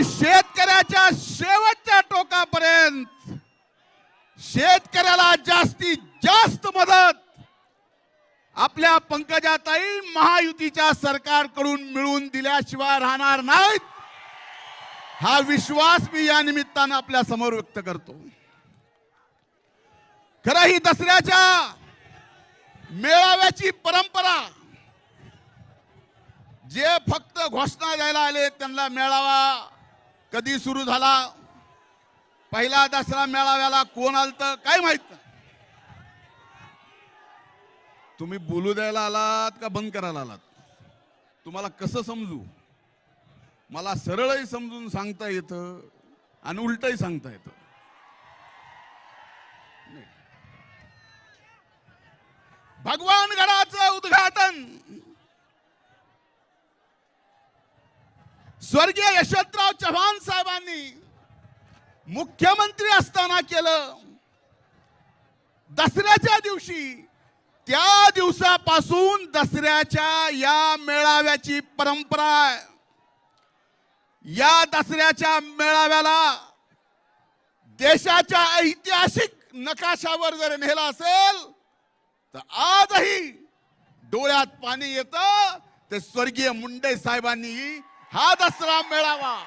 शेतकऱ्याच्या शेवटच्या टोकापर्यंत शेतकऱ्याला जास्तीत जास्त मदत आपल्या पंकजाताई महायुतीच्या सरकारकडून मिळून दिल्याशिवाय राहणार नाहीत, हा विश्वास मी या निमित्तानं आपल्या समोर व्यक्त करतो. खरं ही दसऱ्याच्या मेळाव्याची परंपरा, जे फक्त घोषणा द्यायला आले त्यांना मेळावा कधी सुरू झाला, पहिला दसरा मेळाव्याला कोण आलतं काय माहित नाही. तुम्ही बोलू द्यायला आलात का बंद करायला आलात? तुम्हाला कसं समजू? मला सरळही समजून सांगता येतं आणि उलटही सांगता येतं. भगवानगडाचं उद्घाटन स्वर्गीय यशवंतराव चव्हाण साहेबांनी मुख्यमंत्री असताना केलं. दसऱ्याच्या दिवशी, त्या दिवसापासून दसऱ्याच्या या मेळाव्याची परंपरा आहे. या दसऱ्याच्या मेळाव्याला देशाच्या ऐतिहासिक नकाशावर जर नेलं असेल तर आजही डोळ्यात पाणी येतं. ते स्वर्गीय मुंडे साहेबांनी हा दसरा मेळावा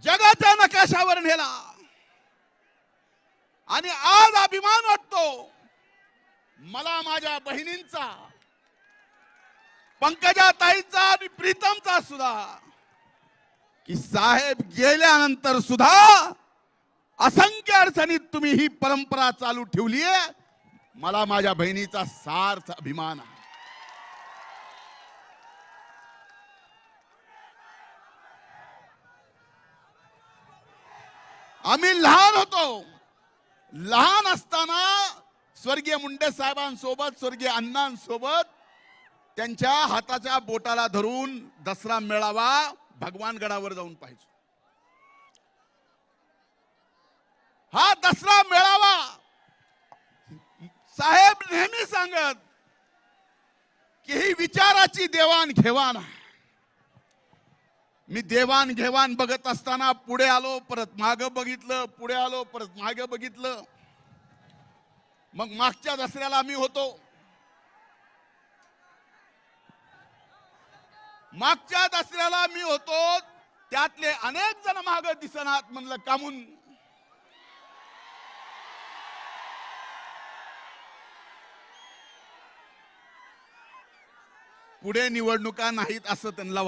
जगाच्या नकाशावर नेला आणि आज अभिमान वाटतो मला माझ्या बहिणींचा, पंकजाताईचा आणि प्रीतमचा सुद्धा, की साहेब गेल्यानंतर सुद्धा असंख्य अडचणीत तुम्ही ही परंपरा चालू ठेवली आहे. मला माझ्या बहिणीचा सार्थ अभिमान आहे. आम्ही लहान होतो, लहान असताना स्वर्गीय मुंडे साहेबांसोबत, स्वर्गीय अण्णांसोबत त्यांच्या हाताच्या बोटाला धरून दसरा मेळावा भगवानगडावर जाऊन पाहायचो. हा दसरा मेळावा साहेब नेहमी सांगत की ही विचाराची देवाणघेवाण आहे. मी देवाणघेवाण बघत असताना पुढे आलो, परत मागे बघितलं, पुढे आलो, परत मागे बघितलं. मग मागच्या दसऱ्याला आम्ही होतो. मागच्या दसऱ्याला मी होतो, त्यातले अनेक जण मागे दिसनात. म्हणलं कामून? पुढे निवडणुका नाहीत असं त्यांना वाटतं.